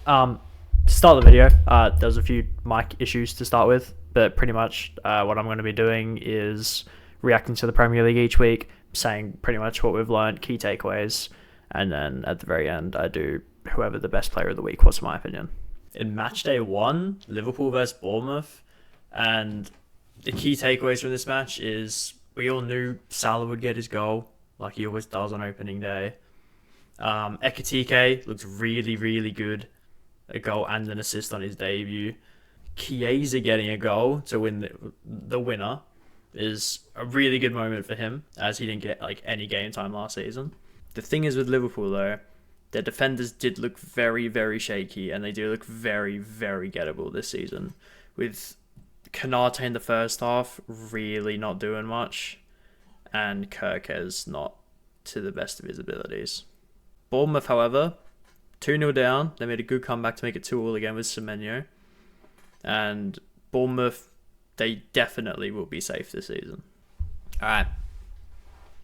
To start the video, there's a few mic issues to start with, but pretty much what I'm going to be doing is reacting to the Premier League each week, saying pretty much what we've learned, key takeaways, and then at the very end, I do whoever the best player of the week was, in my opinion. In match day 1, Liverpool versus Bournemouth, and the key takeaways from this match is we all knew Salah would get his goal, like he always does on opening day. Ekitike looked really, really good. A goal and an assist on his debut. Chiesa getting a goal to win the winner is a really good moment for him, as he didn't get any game time last season. The thing is with Liverpool though, their defenders did look very, very shaky, and they do look very, very gettable this season. With Kanate in the first half really not doing much, and Kirkes not to the best of his abilities. Bournemouth, however, 2-0 down. They made a good comeback to make it 2-2 again with Semenyo. And Bournemouth, they definitely will be safe this season. Alright.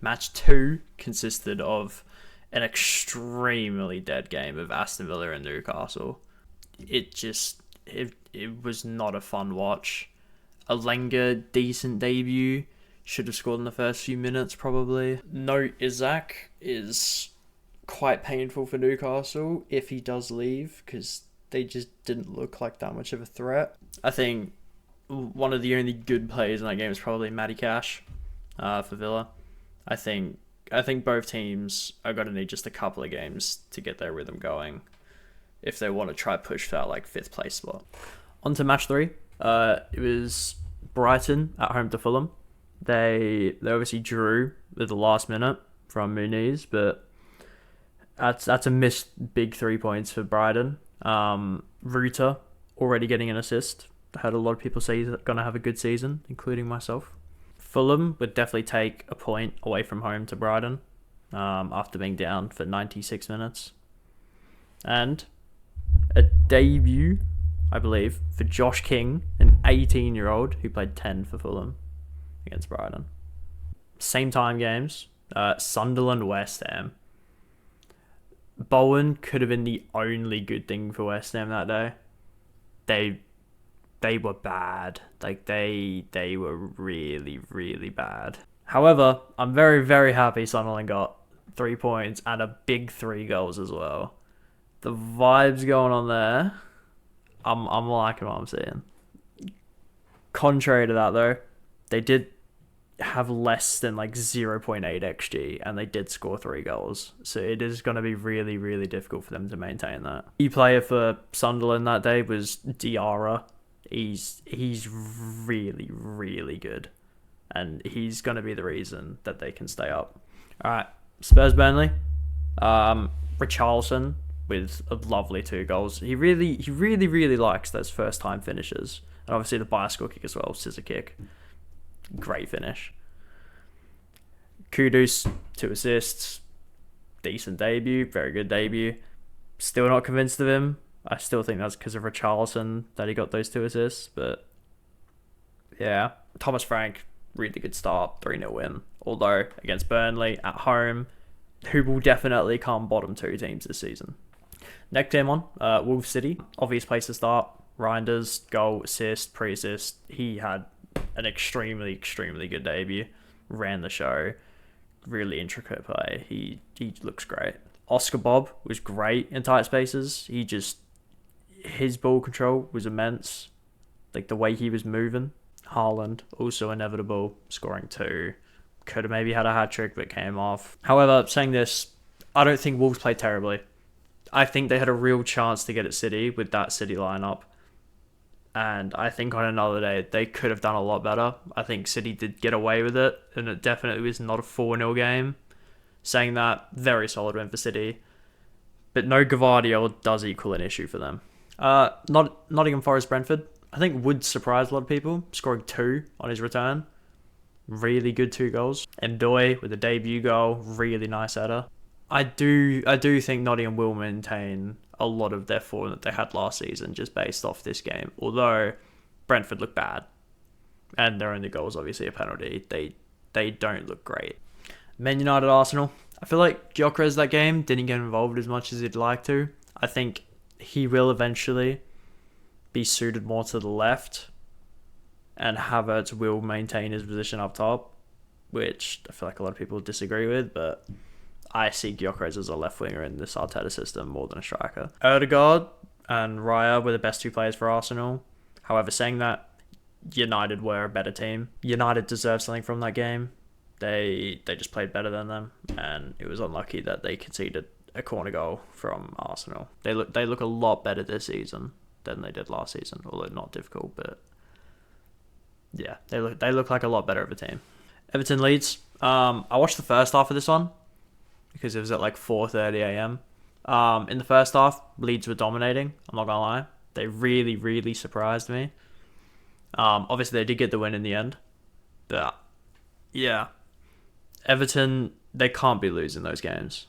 Match 2 consisted of an extremely dead game of Aston Villa and Newcastle. It was not a fun watch. Alenga, decent debut. Should have scored in the first few minutes, probably. No, Isaac is quite painful for Newcastle if he does leave, because they just didn't look like that much of a threat. I think one of the only good players in that game is probably Matty Cash for Villa. I think both teams are going to need just a couple of games to get their rhythm going if they want to try push for that 5th place spot. On to match 3. It was Brighton at home to Fulham. They obviously drew at the last minute from Muniz, but that's a missed big 3 points for Brighton. Ruta already getting an assist. I heard a lot of people say he's going to have a good season, including myself. Fulham would definitely take a point away from home to Brighton after being down for 96 minutes. And a debut, I believe, for Josh King, an 18-year-old who played 10 for Fulham against Brighton. Same time games, Sunderland, West Ham. Bowen could have been the only good thing for West Ham that day. They were bad. They were really, really bad. However, I'm very, very happy Sunderland got 3 points and a big 3 goals as well. The vibes going on there, I'm liking what I'm seeing. Contrary to that though, they did have less than 0.8 XG, and they did score 3 goals. So it is going to be really, really difficult for them to maintain that. Key player for Sunderland that day was Diarra. He's really, really good, and he's going to be the reason that they can stay up. All right, Spurs Burnley. Richarlison with a lovely 2 goals. He really likes those first time finishes, and obviously the bicycle kick as well, scissor kick. Great finish. Kudus, 2 assists. Decent debut. Very good debut. Still not convinced of him. I still think that's because of Richarlison that he got those 2 assists. But yeah. Thomas Frank, really good start. 3-0 win. Although against Burnley at home, who will definitely come bottom 2 teams this season. Next game on, Wolves City. Obvious place to start. Reinders, goal, assist, pre-assist. He had an extremely, extremely good debut. Ran the show. Really intricate play. He looks great. Oscar Bob was great in tight spaces. His ball control was immense. The way he was moving. Haaland, also inevitable, scoring 2. Could have maybe had a hat-trick, but came off. However, saying this, I don't think Wolves played terribly. I think they had a real chance to get at City with that City lineup. And I think on another day, they could have done a lot better. I think City did get away with it, and it definitely was not a 4-0 game. Saying that, very solid win for City. But no Gvardiol does equal an issue for them. Nottingham Forest Brentford. I think Wood surprised a lot of people, scoring 2 on his return. Really good 2 goals. Ndoye with a debut goal, really nice header. I do think Nottingham will maintain a lot of their form that they had last season just based off this game. Although Brentford look bad, and their only goal is obviously a penalty. They don't look great. Man United Arsenal. I feel like Gyökeres that game didn't get involved as much as he'd like to. I think he will eventually be suited more to the left, and Havertz will maintain his position up top, which I feel like a lot of people disagree with, but I see Gyökeres as a left winger in this Arteta system more than a striker. Odegaard and Raya were the best two players for Arsenal. However, saying that, United were a better team. United deserved something from that game. They just played better than them, and it was unlucky that they conceded a corner goal from Arsenal. They look a lot better this season than they did last season, although not difficult, but yeah, they look like a lot better of a team. Everton Leeds. I watched the first half of this one because it was at like 4:30 a.m. In the first half, Leeds were dominating. I'm not gonna lie, they really, really surprised me. Obviously they did get the win in the end, but yeah, Everton, they can't be losing those games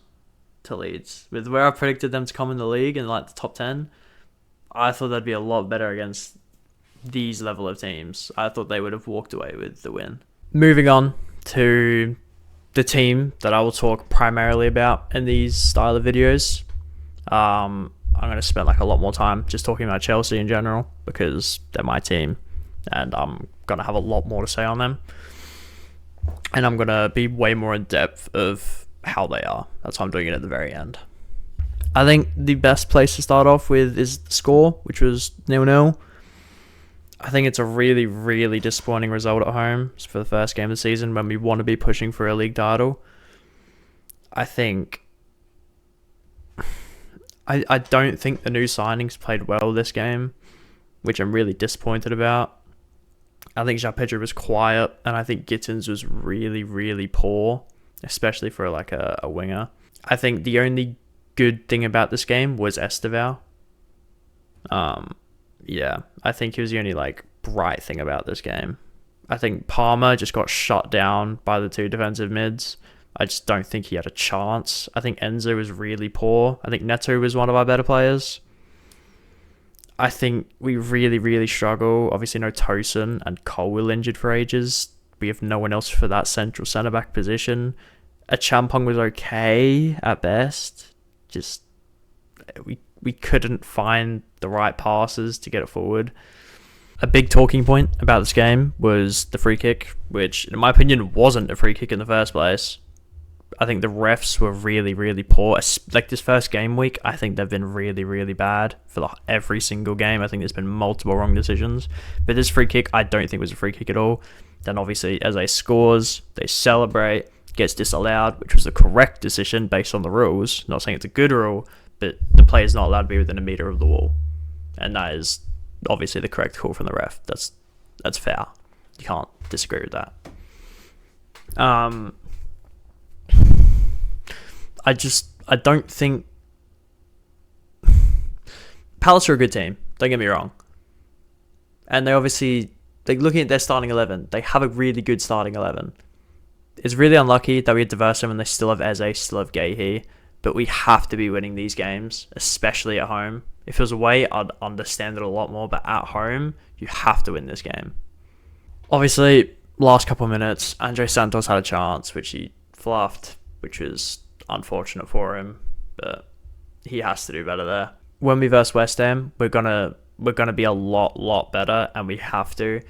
to Leeds. With where I predicted them to come in the league in like the top 10, I thought they'd be a lot better against these level of teams. I thought they would have walked away with the win. Moving on to the team that I will talk primarily about in these style of videos. I'm going to spend like a lot more time just talking about Chelsea in general because they're my team and I'm going to have a lot more to say on them. And I'm going to be way more in depth of how they are. That's why I'm doing it at the very end. I think the best place to start off with is the score, which was 0-0. I think it's a really, really disappointing result at home for the first game of the season when we want to be pushing for a league title. I don't think the new signings played well this game, which I'm really disappointed about. I think João Pedro was quiet, and I think Gittins was really, really poor, especially for like a winger. I think the only good thing about this game was Estevao. Yeah, I think he was the only like bright thing about this game. I think Palmer just got shut down by the two defensive mids. I just don't think he had a chance. I think Enzo was really poor. I think Neto was one of our better players. I think we really, really struggle. Obviously, no Tosin and Colwill injured for ages. We have no one else for that central centre-back position. Achampong was okay at best. Just, we couldn't find the right passes to get it forward. A big talking point about this game was the free kick, which, in my opinion, wasn't a free kick in the first place. I think the refs were really, really poor. Like this first game week, I think they've been really, really bad for every single game. I think there's been multiple wrong decisions. But this free kick, I don't think was a free kick at all. Then obviously, as they scores, they celebrate, gets disallowed, which was the correct decision based on the rules. Not saying it's a good rule, but the player's not allowed to be within a metre of the wall. And that is obviously the correct call from the ref. That's fair. You can't disagree with that. I don't think Palace are a good team, don't get me wrong. And they obviously, looking at their starting 11, they have a really good starting 11. It's really unlucky that we had Diversum and they still have Eze, still have Gahey, but we have to be winning these games, especially at home. If it was away, I'd understand it a lot more, but at home, you have to win this game. Obviously, last couple of minutes, Andre Santos had a chance, which he fluffed, which was unfortunate for him, but he has to do better there. When we verse West Ham, we're gonna be a lot better, and we have to.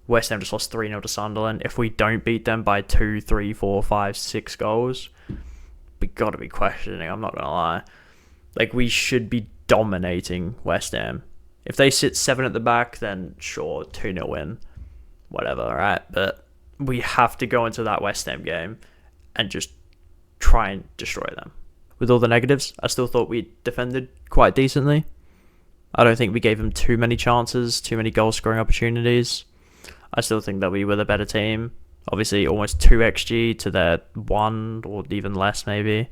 West Ham just lost 3-0 to Sunderland. If we don't beat them by 2, 3, 4, 5, 6 goals, we got to be questioning, I'm not gonna lie. We should be dominating West Ham. If they sit 7 at the back, then sure, 2-0 win, whatever, right? But we have to go into that West Ham game and just try and destroy them. With all the negatives, I still thought we defended quite decently. I don't think we gave them too many chances, too many goal-scoring opportunities. I still think that we were the better team. Obviously, almost 2 XG to their 1 or even less, maybe.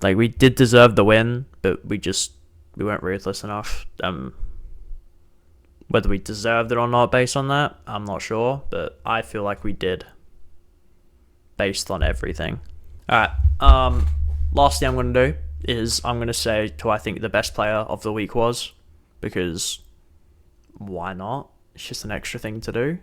We did deserve the win, but we weren't ruthless enough. Whether we deserved it or not based on that, I'm not sure, but I feel like we did based on everything. Alright, last thing I'm going to do is I'm going to say who I think the best player of the week was, because why not? It's just an extra thing to do.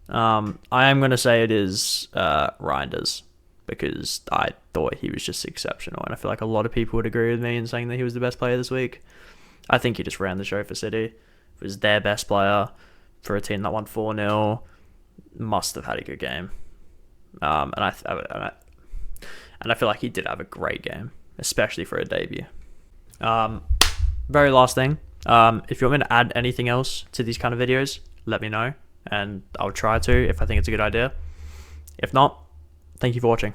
I am going to say it is Reinders, because I thought he was just exceptional, and I feel like a lot of people would agree with me in saying that he was the best player this week. I think he just ran the show for City. Was their best player for a team that won 4-0. Must have had a good game. And I feel like he did have a great game, especially for a debut. Very last thing. If you want me to add anything else to these kind of videos, let me know, and I'll try to if I think it's a good idea. If not, thank you for watching.